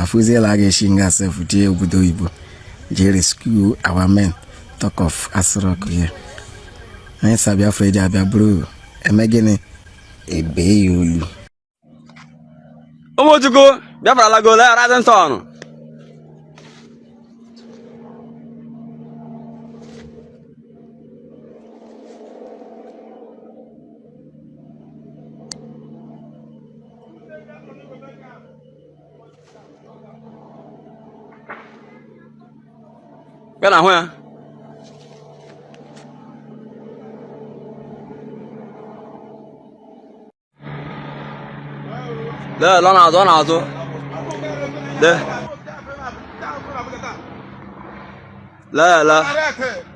Afuzi lage shinga sefutie obodo Igbo. Je rescue our men. Talk of Asrock here. I sabi afraid abia bro. Emegene ebe yolu. Omojugo, Biafra la go le razen ton. Bela ho ya. Le lona zo. Le.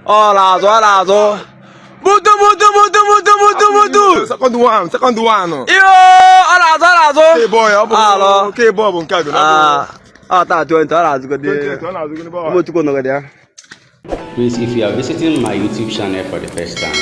Oh la zo. Budu. Second one. Yo, ala zo. K boy bon kago. Ta 20 ala zo go de. Mo tuko no go de. Please, if you are visiting my YouTube channel for the first time,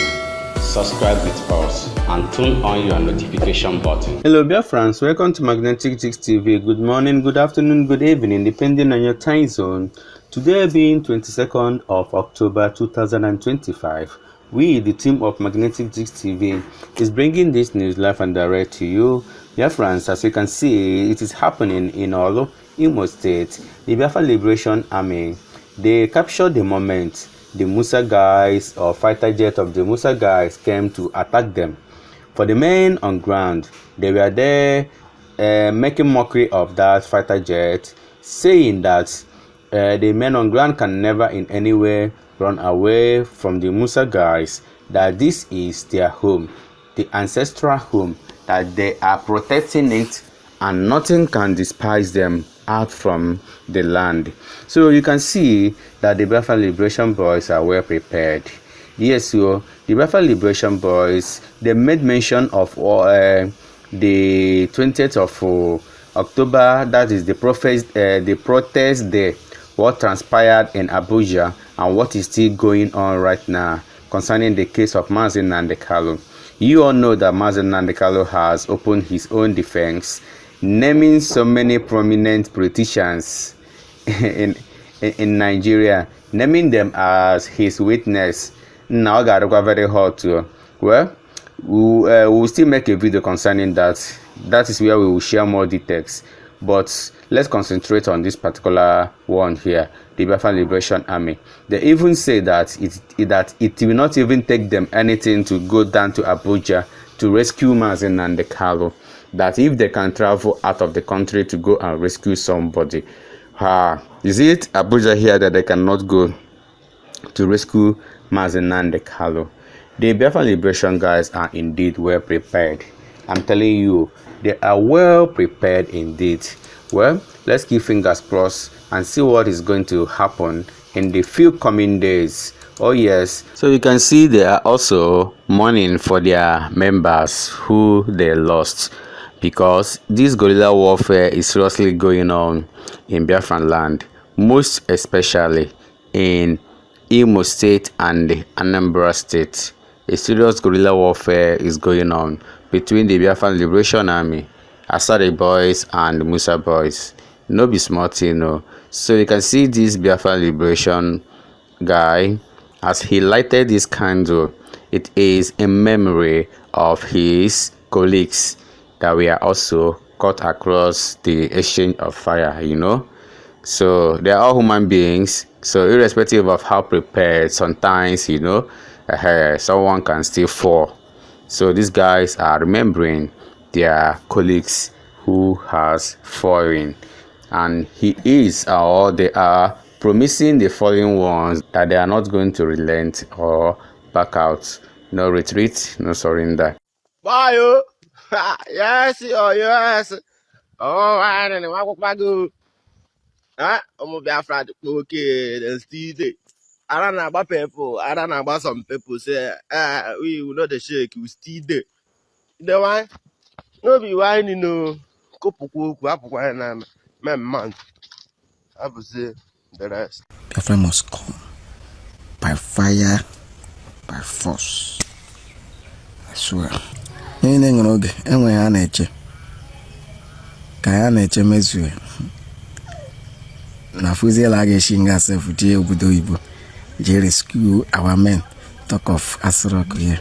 subscribe with us and turn on your notification button. Hello Biafrans, welcome to Magnetic 6 TV. Good morning, good afternoon, good evening, depending on your time zone. Today being 22nd of October 2025, we, the team of Magnetic 6 TV, is bringing this news live and direct to you. Biafrans, as you can see, it is happening in Olo, Imo State. The Biafra Liberation Army, they captured the moment the Musa guys or fighter jet of the Musa guys came to attack them. For the men on ground, they were there making mockery of that fighter jet, saying that the men on ground can never in any way run away from the Musa guys, that this is their home, the ancestral home, that they are protecting it and nothing can despise them out from the land. So you can see that the Biafra Liberation Boys are well prepared. Yes, so the Biafra Liberation Boys, they made mention of the 20th of October, that is the protest day, what transpired in Abuja and what is still going on right now concerning the case of Nnamdi Kanu. You all know that Nnamdi Kanu has opened his own defense, naming so many prominent politicians in Nigeria, naming them as his witness. Now got very hot too. Well, we'll still make a video concerning that. That is where we will share more details. But let's concentrate on this particular one here, the Biafra Liberation Army. They even say that it will not even take them anything to go down to Abuja to rescue Nnamdi Kanu. That if they can travel out of the country to go and rescue somebody, is it Abuja here that they cannot go to rescue Nnamdi Kanu? The Biafra Liberation guys are indeed well prepared. I'm telling you, they are well prepared indeed. Well, let's keep fingers crossed and see what is going to happen in the few coming days. Oh yes, so you can see they are also mourning for their members who they lost, because this guerrilla warfare is seriously going on in Biafran land, most especially in Imo State and Anambra State. A serious guerrilla warfare is going on between the Biafran Liberation Army, Asade boys and Musa boys. No be smart, you know. So you can see this Biafran Liberation guy, as he lighted this candle, it is in memory of his colleagues that we are also cut across the exchange of fire, you know. So they are all human beings, so irrespective of how prepared, sometimes, you know, someone can still fall. So these guys are remembering their colleagues who has fallen, and he is, or they are promising the fallen ones that they are not going to relent or back out. No retreat, no surrender. Bye. Yes, yes. Oh, I don't know. I go. I'm Biafra. Okay, then still there. I don't know about people. I don't know about some people say, we will not the shake. We still there. The one, no be wine, you know. Couple wine, man. I would say the rest. Biafra must come by fire, by force. I swear. Anything wrong? Anyway, I need you. Kaya na-eche mezue. na Fuziela Geshinga herself with obodo Igbo je rescue our men. Talk of Asrock here.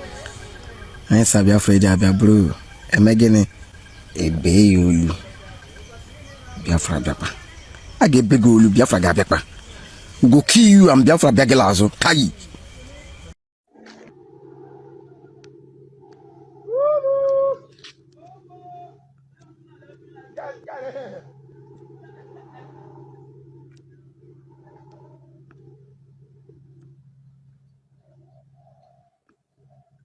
I ain't Biafra Abia bro. Emegene ebe yolu. Biafra Biafra. I get big olu Biafra Biafra. We go kill you and Biafra Biagelazo. Tai.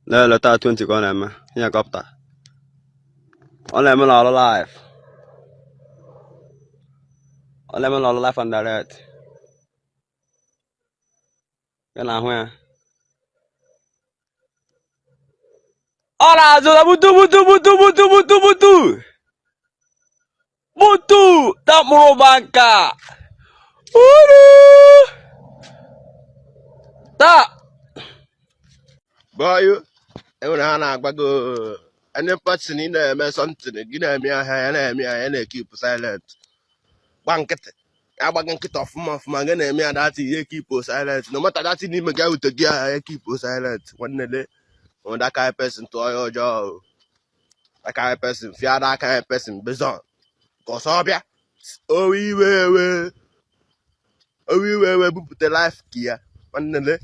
لا لا تا 20 كون ما هي قبطة ولا من على لايف ولا من على لايف اندرت كنا هو Ora zola butu tak mau bangka tak boy ewuna na agbago any person in the something gina me na keep silent banket agbagan off ma gana me that you keep silent no matter that thing me go to gear keep silent one day on that kind of person to your job that kind of person fear that kind of person bizarre cause obia we put the life gear one day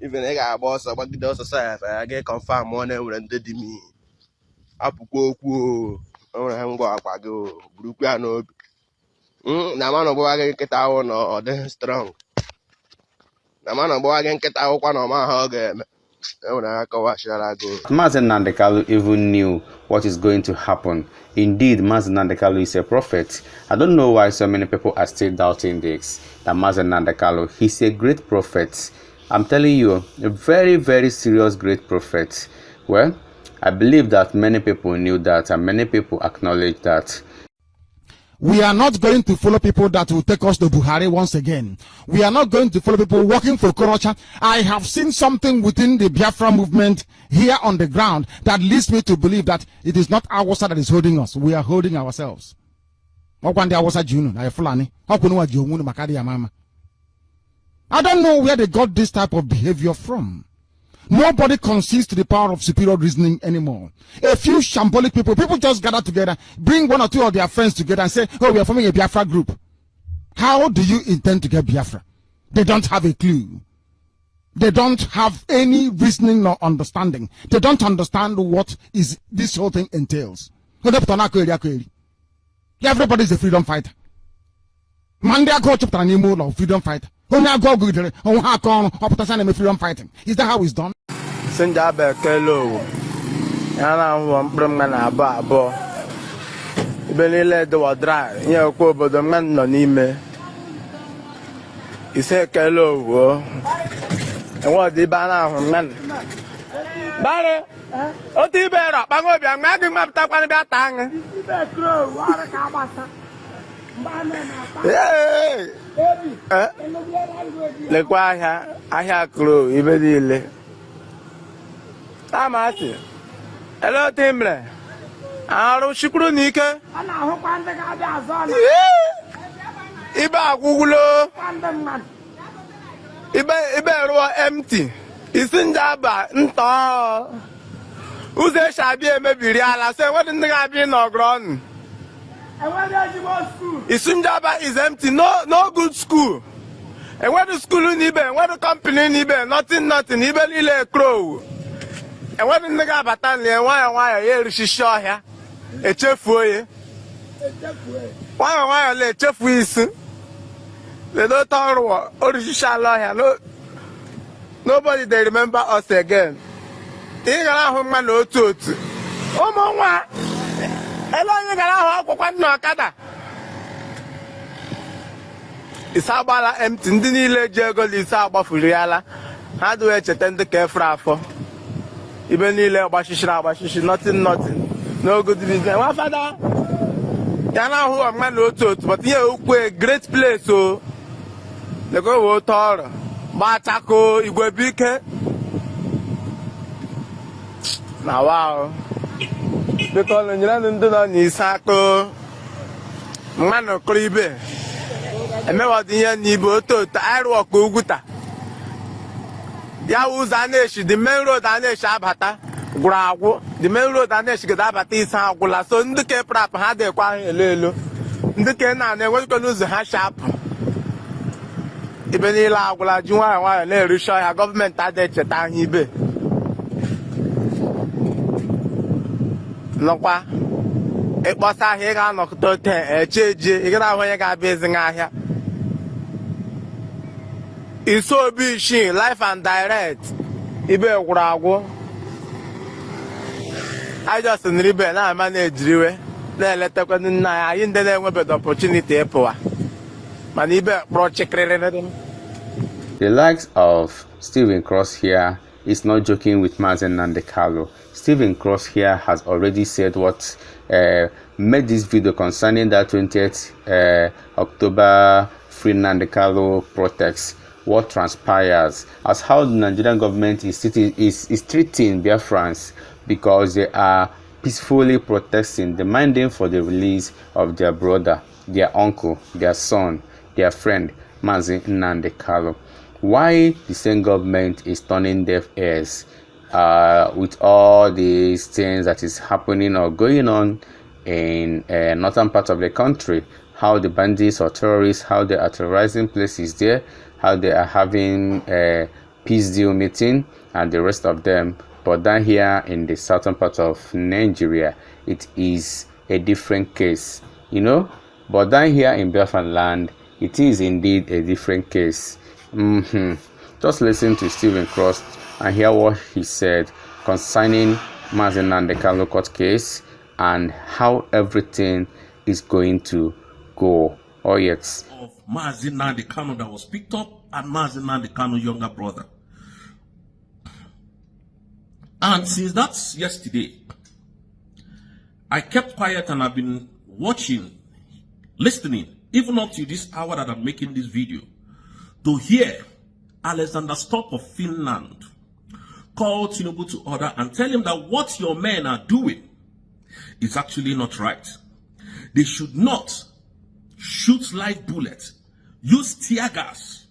even I got boss about the society I get confirm one and did me up go go no na man of I get out or then strong na man of I get out one of my hug when I go watch I go. Nnamdi Kanu even knew what is going to happen. Indeed, Nnamdi Kanu is a prophet. I don't know why so many people are still doubting this. That Nnamdi Kanu, he's a great prophet. I'm telling you, a very, very serious great prophet. Well, I believe that many people knew that and many people acknowledge that. We are not going to follow people that will take us to Buhari once again. We are not going to follow people working for Korocha. I have seen something within the Biafra movement here on the ground that leads me to believe that it is not Awasa that is holding us. We are holding ourselves. I don't know where they got this type of behavior from. Nobody concedes to the power of superior reasoning anymore. A few shambolic people just gather together, bring one or two of their friends together and say, oh, we are forming a Biafra group. How do you intend to get Biafra? They don't have a clue. They don't have any reasoning nor understanding. They don't understand what is this whole thing entails. Everybody is a freedom fighter. Mandia go chapter and of freedom fighter. Freedom fighting. Is that how it's done? Sinja Bekelo. Yana one bromman abo. Benile do dry. Yeah, go but the man no nime. He said Kelo. And what the banner man? Banner? Oh, the better. Bango, I'm making my tap on about tongue. Hey! Le kwa ahia kro ibedile. Tamati. Hello Timbre. Aro shukuru nike. Ana ho kwande ga bia azona. Iba gugulo. Ibe ro empty. Isinja ba nto. Uze shabi emebiri ala se what nigga bi no ground. And where does you go school? Isunjaba is empty. No good school. And where the school in Ibe? Where the company in Ibe? Nothing. Ibe ile crow. And where the nigga batan le why here she show here. A chef way. Why le chef is. They don't talk what original here. Nobody they remember us again. Ingala home no tooth. Oh my. Hello, you got no kada. Isabala empty. Ndinile jego lisaba furiala. How do I attend the carefra for? Even nile bashishi, nothing. No good business. My father. Yana who a man no tooth, but here a great place so. They go water. Batako, Igwebike. Now wow. Because you don't know Nisako Mano Kribe. Emewadinya Nibo to Airwalk Uguta. Yawuz Anesh, the main road Anesh Abata, Grago, the main road Anesh Gadabati is Angula, so in the Caprap had a quiet lelo. In the Kena, they were going to lose the hash up. Even Ila Jua, while they show a government at the Chetahibe. Loqua. It was a hair knock to 10, a change, you got when you got busy here. It's so big, she life and direct. Ibe Grago. I just in Ribe, I manage you. Then let the question I in the web opportunity. The likes of Stephen Cross here is not joking with Nnamdi Kanu. Stephen Cross here has already said what made this video concerning that 20th October Free Nnamdi Kanu protest. What transpires as how the Nigerian government is treating Biafrans because they are peacefully protesting, demanding for the release of their brother, their uncle, their son, their friend, Nnamdi Kanu. Why the same government is turning deaf ears with all these things that is happening or going on in northern part of the country, how the bandits or terrorists, how they are terrorizing places there, how they are having a peace deal meeting and the rest of them. But down here in the southern part of Nigeria, it is a different case, you know. But down here in Biafran land, it is indeed a different case. Just listen to Stephen Cross and hear what he said concerning Nnamdi Kanu court case and how everything is going to go. Oh yes. Of Nnamdi Kanu that was picked up and Nnamdi Kanu younger brother. And since that's yesterday, I kept quiet and I've been watching, listening, even up to this hour that I'm making this video, to hear Alexander Stubb of Finland call Tinubu to order and tell him that what your men are doing is actually not right. They should not shoot live bullets, use tear gas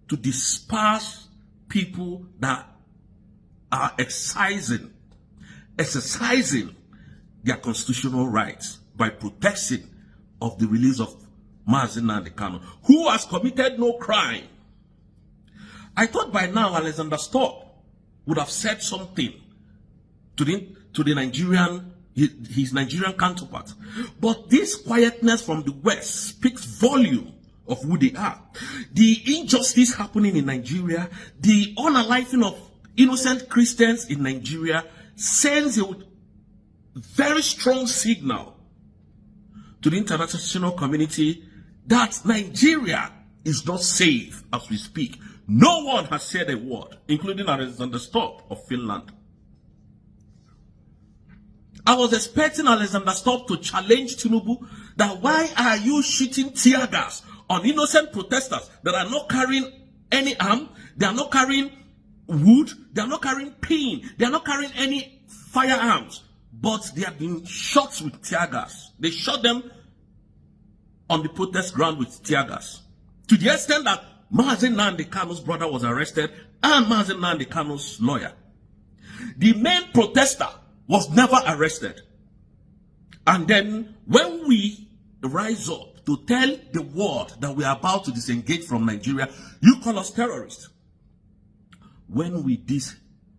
to disperse people that are exercising their constitutional rights by protection of the release of Nnamdi Kanu, who has committed no crime. I thought by now Alexander Stubb would have said something to the Nigerian, his Nigerian counterpart. But this quietness from the West speaks volume of who they are. The injustice happening in Nigeria, the unaliving of innocent Christians in Nigeria sends a very strong signal to the international community that Nigeria is not safe as we speak. No one has said a word, including Alexander Stubb of Finland. I was expecting Alexander Stubb to challenge Tinubu that why are you shooting tear gas on innocent protesters that are not carrying any arm, they are not carrying wood, they are not carrying pin, they are not carrying any firearms, but they have been shot with tear gas. They shot them on the protest ground with tear gas. To the extent that Nnamdi Kanu's brother was arrested and Nnamdi Kanu's lawyer. The main protester was never arrested. And then when we rise up to tell the world that we are about to disengage from Nigeria, you call us terrorists. When will this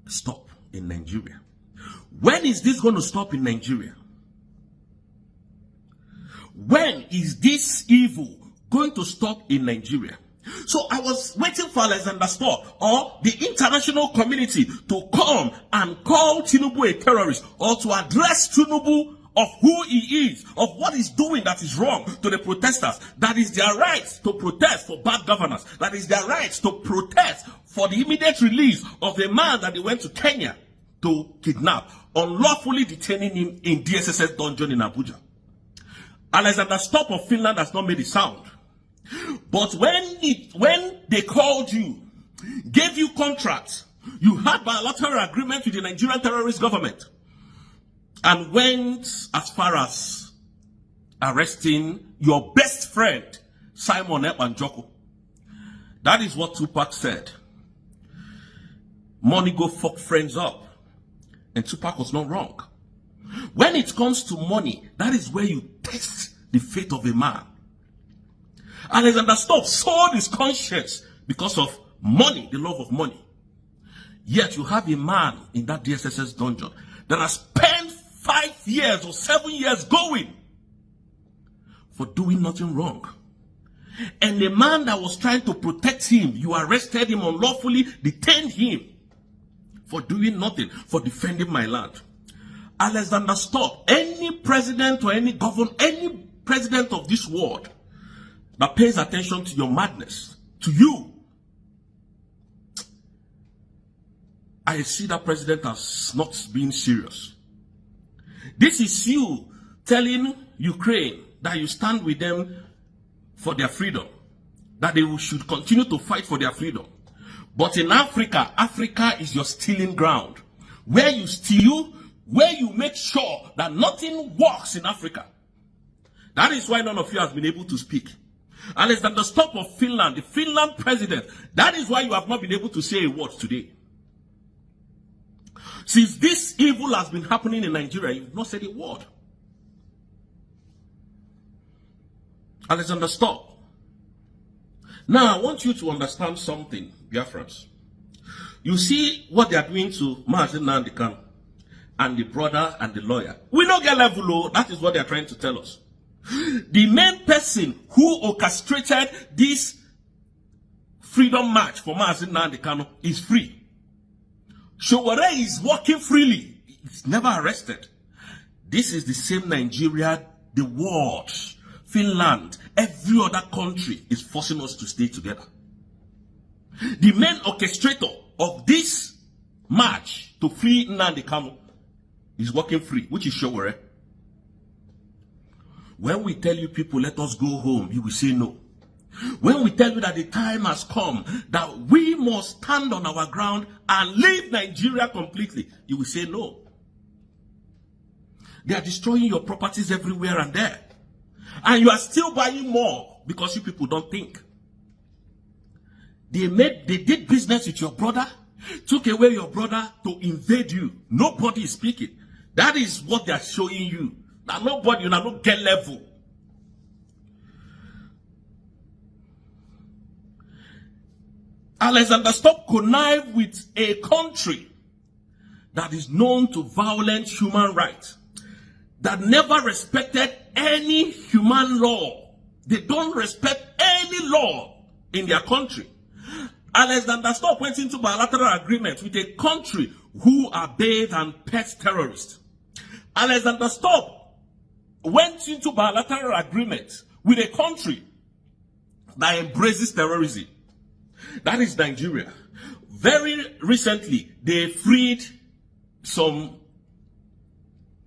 stop in Nigeria? When is this going to stop in Nigeria? When is this evil going to stop in Nigeria? So I was waiting for Alexander Stubb or the international community to come and call Tinubu a terrorist, or to address Tinubu of who he is, of what he's doing that is wrong to the protesters. That is their right to protest for bad governance. That is their right to protest for the immediate release of a man that they went to Kenya to kidnap, unlawfully detaining him in DSSS dungeon in Abuja. Alexander Stubb of Finland has not made a sound. But when they called you, gave you contracts, you had bilateral agreement with the Nigerian terrorist government, and went as far as arresting your best friend, Simon Ekpanjoko. That is what Tupac said. Money go fuck friends up. And Tupac was not wrong. When it comes to money, that is where you test the faith of a man. Alexander Stubb sold his conscience because of money, the love of money. Yet you have a man in that DSSS dungeon that has spent 5 years or 7 years going for doing nothing wrong. And the man that was trying to protect him, you arrested him unlawfully, detained him for doing nothing, for defending my land. Alexander Stubb, any president or any governor, any president of this world that pays attention to your madness, to you, I see that president as not being serious. This is you telling Ukraine that you stand with them for their freedom, that they should continue to fight for their freedom. But in Africa, Africa is your stealing ground, where you steal, where you make sure that nothing works in Africa. That is why none of you has been able to speak. Alexander Stubb of Finland, the Finland president, that is why you have not been able to say a word today. Since this evil has been happening in Nigeria, you've not said a word. Alexander Stubb. Now, I want you to understand something, Biafrans. You see what they are doing to Nnamdi Kanu and the brother and the lawyer. We don't get level, that is what they are trying to tell us. The main person who orchestrated this freedom march for Nnamdi Kanu is free. Showore is walking freely. He's never arrested. This is the same Nigeria, the world, Finland, every other country is forcing us to stay together. The main orchestrator of this march to free Nnamdi Kanu is walking free, which is Showore. When we tell you people, let us go home, you will say no. When we tell you that the time has come, that we must stand on our ground and leave Nigeria completely, you will say no. They are destroying your properties everywhere and there. And you are still buying more because you people don't think. They did business with your brother, took away your brother to invade you. Nobody is speaking. That is what they are showing you. Now nobody, you not get level. Alexander Stubb connive with a country that is known to violate human rights, that never respected any human law. They don't respect any law in their country. Alexander Stubb went into bilateral agreement with a country who are bathed and pet terrorists. Alexander Stubb went into bilateral agreement with a country that embraces terrorism. That is Nigeria. Very recently, they freed some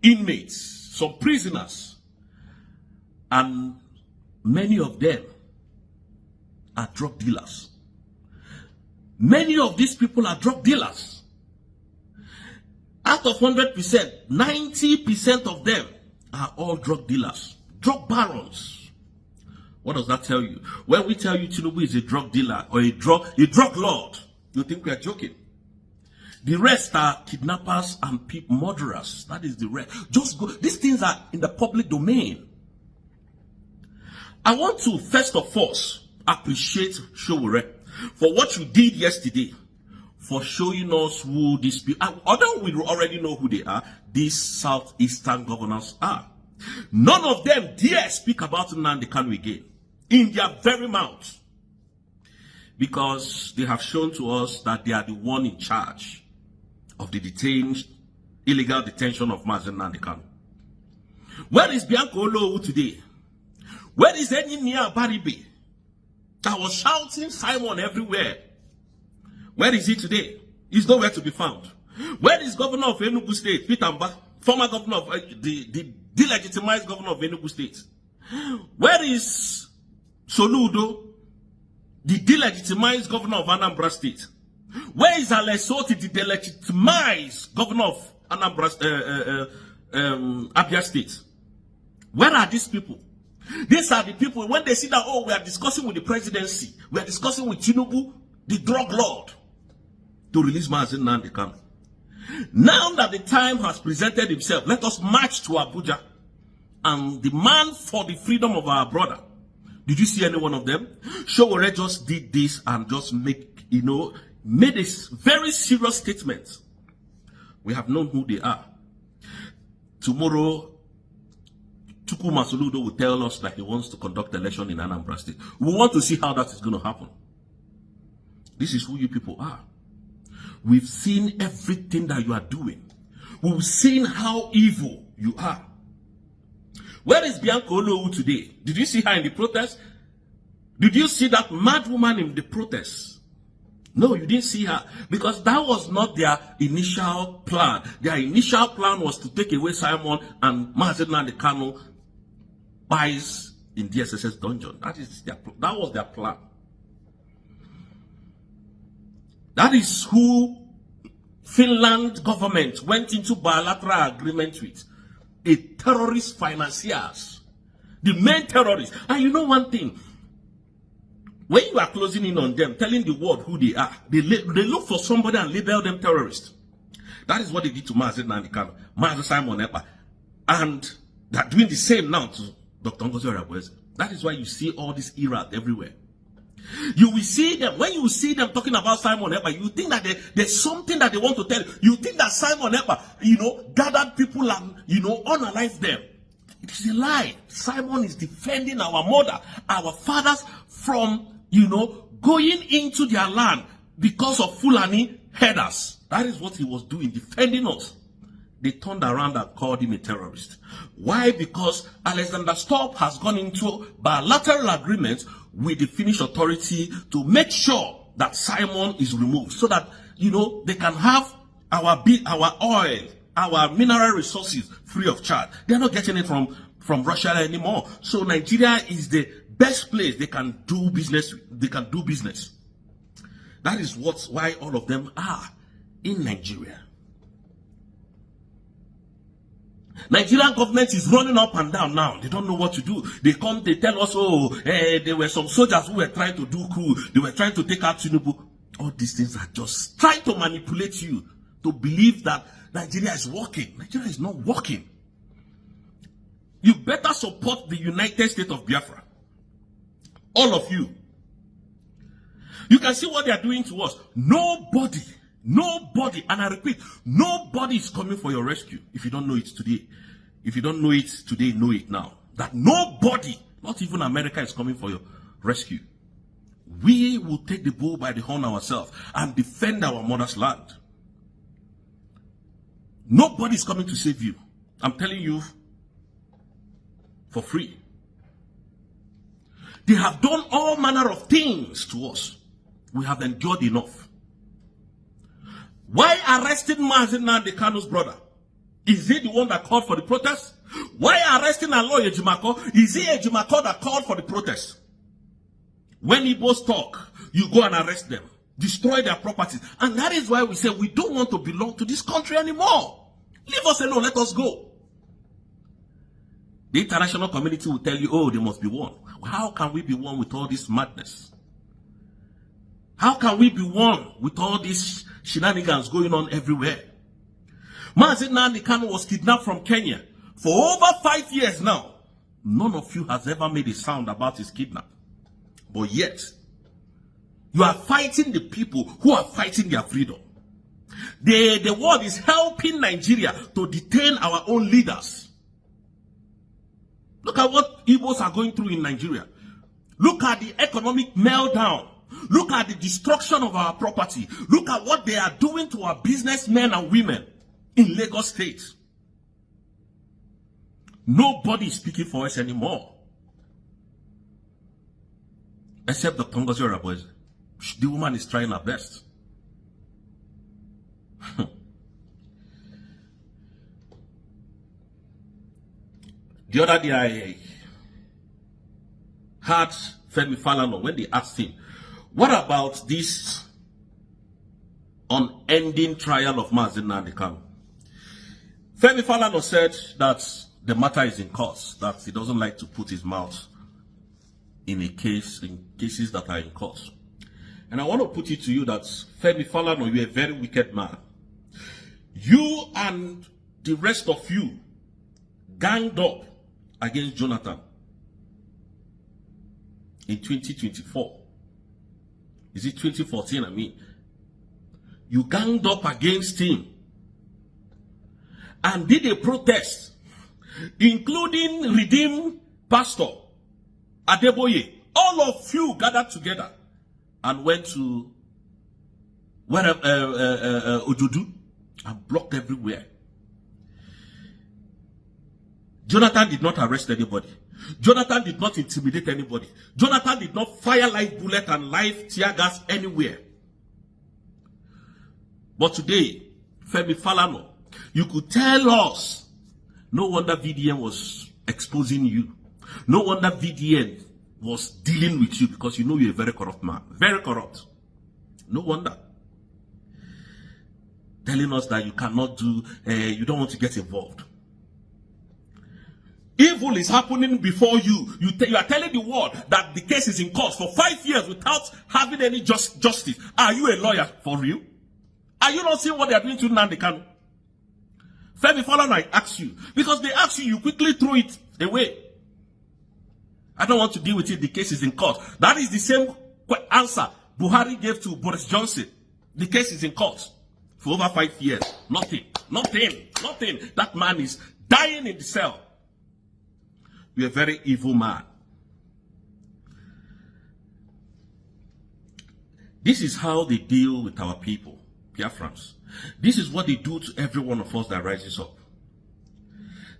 inmates, some prisoners, and many of them are drug dealers. Many of these people are drug dealers. Out of 100%, 90% of them are all drug dealers, drug barons. What does that tell you? When we tell you Tinubu is a drug dealer or a drug lord, you think we are joking. The rest are kidnappers and murderers. That is the rest. Just go. These things are in the public domain. I want to first of all appreciate Showore for what you did yesterday, for showing us who these people, although we already know who they are, these southeastern governors are. None of them dare speak about Nnamdi Kanu again in their very mouth, because they have shown to us that they are the one in charge of the illegal detention of Nnamdi Kanu. Where is Bianco Olowu today? Where is Enya Baribe that was shouting Simon everywhere? Where is he today? He's nowhere to be found. Where is Governor of Enugu State, Peter Mba, former governor of the delegitimized governor of Enugu State? Where is Soludo, the delegitimized governor of Anambra State? Where is Alesoti, the delegitimized governor of Abia State? Where are these people? These are the people, when they see that, oh, we are discussing with the presidency, we are discussing with Tinubu, the drug lord, to release Nnamdi Kanu. Now that the time has presented himself, let us march to Abuja and demand for the freedom of our brother. Did you see any one of them? Showore just did this and just made a very serious statement. We have known who they are. Tomorrow, Tuku Masoludo will tell us that he wants to conduct election in Anambra State. We want to see how that is going to happen. This is who you people are. We've seen everything that you are doing. We've seen how evil you are. Where is Bianca Olowu today? Did you see her in the protest? Did you see that mad woman in the protest? No, you didn't see her, because that was not their initial plan. Their initial plan was to take away Simon and Nnamdi Kanu buys in DSSS dungeon. That was their plan. That is who Finland government went into bilateral agreement with. A terrorist financiers. The main terrorists. And you know one thing, when you are closing in on them, telling the world who they are, they look for somebody and label them terrorists. That is what they did to Nnamdi Kanu, Mazi Simon Ekpa. And they're doing the same now to Dr. Ngozi Orebweze. That is why you see all this iraq everywhere. You will see them, when you see them talking about Simon Ekpa, you think that there's something that they want to tell you. You think that Simon Ekpa, gathered people and, unalive them. It is a lie. Simon is defending our mother, our fathers from, going into their land because of Fulani headers. That is what he was doing, defending us. They turned around and called him a terrorist. Why? Because Alexander Stubb has gone into bilateral agreement with the Finnish authority to make sure that Simon is removed, so that they can have our oil, our mineral resources free of charge. They're not getting it from Russia anymore. So Nigeria is the best place they can do business. That is why all of them are in Nigeria. Nigerian government is running up and down now. They don't know what to do. They come, they tell us, there were some soldiers who were trying to do coup. They were trying to take out Tinubu. All these things are just trying to manipulate you to believe that Nigeria is working. Nigeria is not working. You better support the United States of Biafra. All of you. You can see what they are doing to us. Nobody, and I repeat, nobody is coming for your rescue. If you don't know it today, know it now. That nobody, not even America, is coming for your rescue. We will take the bull by the horn ourselves and defend our mother's land. Nobody is coming to save you. I'm telling you for free. They have done all manner of things to us. We have endured enough. Why arresting Nnamdi Kanu's brother? Is he the one that called for the protest? Why arresting Aloy Ejimako? Is he Ejimako that called for the protest? When Igbos talk, you go and arrest them, destroy their properties. And that is why we say we don't want to belong to this country anymore. Leave us alone, let us go. The international community will tell you, oh, they must be one. How can we be one with all this madness? How can we be one with all these shenanigans going on everywhere? Nnamdi Kanu was kidnapped from Kenya for over 5 years now. None of you has ever made a sound about his kidnap. But yet, you are fighting the people who are fighting their freedom. The world is helping Nigeria to detain our own leaders. Look at what Igbos are going through in Nigeria. Look at the economic meltdown. Look at the destruction of our property. Look at what they are doing to our businessmen and women in Lagos State. Nobody is speaking for us anymore. Except Dr. Ngozi Orebweze. The woman is trying her best. The other day I heard Femi Falana when they asked him, what about this unending trial of Nnamdi Kanu? Femi Falana said that the matter is in court, that he doesn't like to put his mouth in cases that are in court. And I want to put it to you that Femi Falana, you're a very wicked man. You and the rest of you ganged up against Jonathan in 2024. Is it 2014? I mean, you ganged up against him and did a protest, including Redeemed Pastor Adeboye. All of you gathered together and went to Ojudu and blocked everywhere. Jonathan did not arrest anybody. Jonathan did not intimidate anybody. Jonathan did not fire live bullet and live tear gas anywhere. But today, Femi Falana, you could tell us, no wonder VDN was exposing you. No wonder VDN was dealing with you, because you know you're a very corrupt man. Very corrupt. No wonder. Telling us that you cannot do, you don't want to get involved. Evil is happening before you. You are telling the world that the case is in court for 5 years without having any justice. Are you a lawyer for real? Are you not seeing what they are doing to Nnamdi Kanu? Femi Falana, I ask you. Because they ask you, you quickly throw it away. I don't want to deal with it. The case is in court. That is the same answer Buhari gave to Boris Johnson. The case is in court for over 5 years. Nothing. Nothing. Nothing. That man is dying in the cell. You're a very evil man. This is how they deal with our people, Biafrans. This is what they do to every one of us that rises up.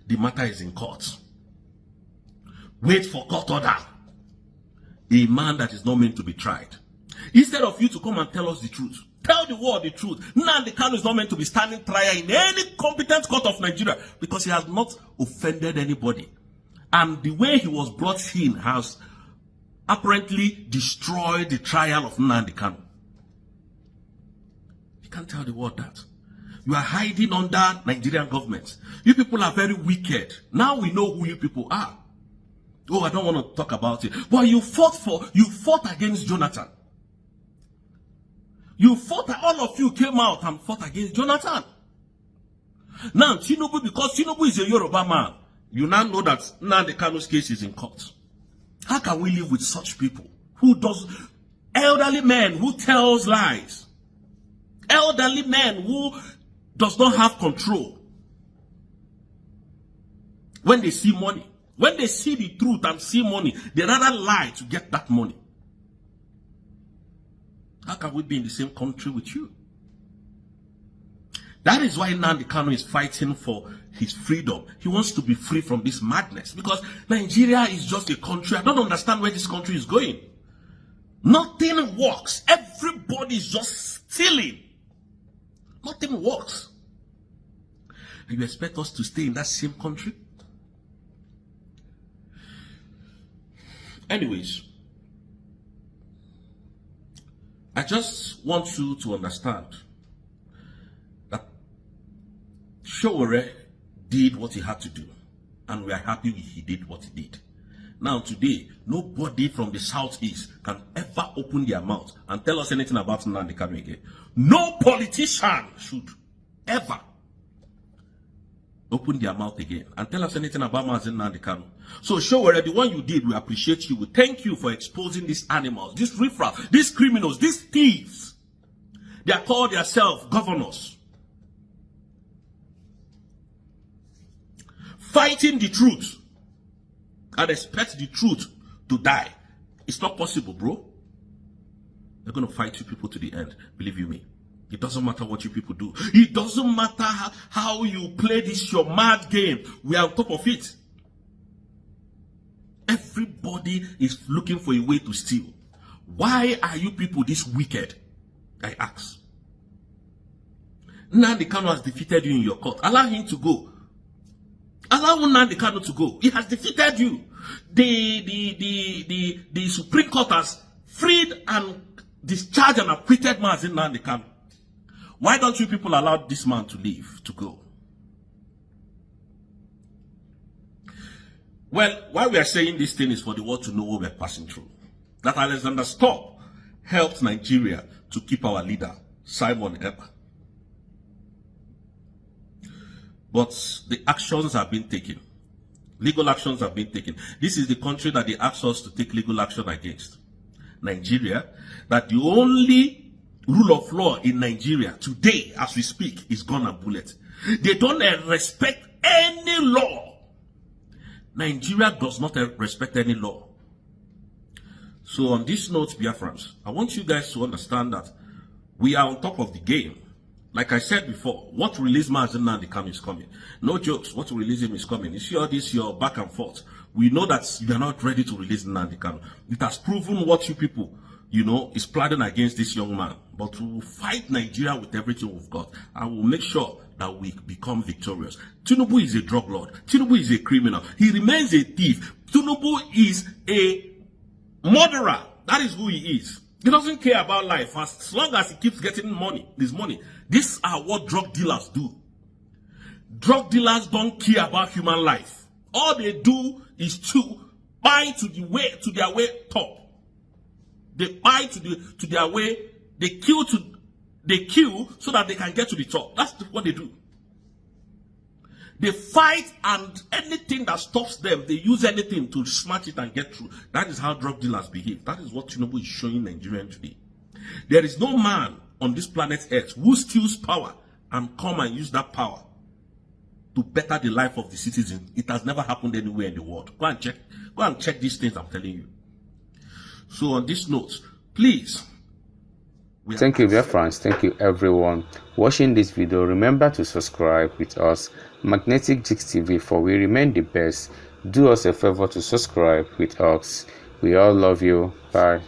The matter is in court. Wait for court order. A man that is not meant to be tried. Instead of you to come and tell us the truth. Tell the world the truth. Nnamdi Kanu is not meant to be standing trial in any competent court of Nigeria, because he has not offended anybody. And the way he was brought in has apparently destroyed the trial of Nnamdi Kanu. You can't tell the world that. You are hiding under Nigerian government. You people are very wicked. Now we know who you people are. Oh, I don't want to talk about it. But you fought against Jonathan. All of you came out and fought against Jonathan. Now, Tinubu, because Tinubu is a Yoruba man, you now know that Nnamdi Kanu's case is in court. How can we live with such people? Elderly men who tells lies. Elderly men who does not have control. When they see money. When they see the truth and see money, they rather lie to get that money. How can we be in the same country with you? That is why Nnamdi Kanu is fighting for his freedom. He wants to be free from this madness. Because Nigeria is just a country. I don't understand where this country is going. Nothing works. Everybody is just stealing. Nothing works. And you expect us to stay in that same country? Anyways, I just want you to understand that Showore did what he had to do, and we are happy he did what he did. Now today, nobody from the southeast can ever open their mouth and tell us anything about Nnamdi Kanu again. No politician should ever open their mouth again and tell us anything about Nnamdi Kanu. So Showore, the one you did, we appreciate you. We thank you for exposing these animals, these riffraff, these criminals, these thieves. They are called themselves governors. Fighting the truth and expect the truth to die. It's not possible, bro. They're going to fight you people to the end. Believe you me. It doesn't matter what you people do. It doesn't matter how you play this your mad game. We are on top of it. Everybody is looking for a way to steal. Why are you people this wicked? I ask. Nnamdi Kanu has defeated you in your court. Allow him to go. Allow Nnamdi Kanu to go. He has defeated you. The Supreme Court has freed and discharged and acquitted Nnamdi Kanu. Why don't you people allow this man to leave, to go? Well, why we are saying this thing is for the world to know what we're passing through. That Alexander Stubb helped Nigeria to keep our leader, Simon Ekpa. But the actions have been taken. Legal actions have been taken. This is the country that they asked us to take legal action against. Nigeria, that the only rule of law in Nigeria today, as we speak, is gun and bullet. They don't respect any law. Nigeria does not respect any law. So on this note, Biafrans, I want you guys to understand that we are on top of the game. Like I said before, what release Nnamdi Kanu is coming. No jokes, what release him is coming. You see all this, your back and forth. We know that you are not ready to release Nnamdi Kanu. It has proven what you people, is plotting against this young man. But we will fight Nigeria with everything we've got. And we'll make sure that we become victorious. Tinubu is a drug lord. Tinubu is a criminal. He remains a thief. Tinubu is a murderer. That is who he is. He doesn't care about life as long as he keeps getting money. These are what drug dealers do. Drug dealers don't care about human life. All they do is to buy to their way top. They buy to their way. They kill so that they can get to the top. That's what they do. They fight, and anything that stops them, they use anything to smash it and get through. That is how drug dealers behave. That is what Tinubu is showing Nigerians today. There is no man on this planet Earth who steals power and come and use that power to better the life of the citizens. It has never happened anywhere in the world. Go and check these things I'm telling you. So on this note, please. Thank you, Biafrans. Thank you, everyone watching this video. Remember to subscribe with us, Magnetic Jigs TV, for we remain the best. Do us a favor to subscribe with us. We all love you. Bye.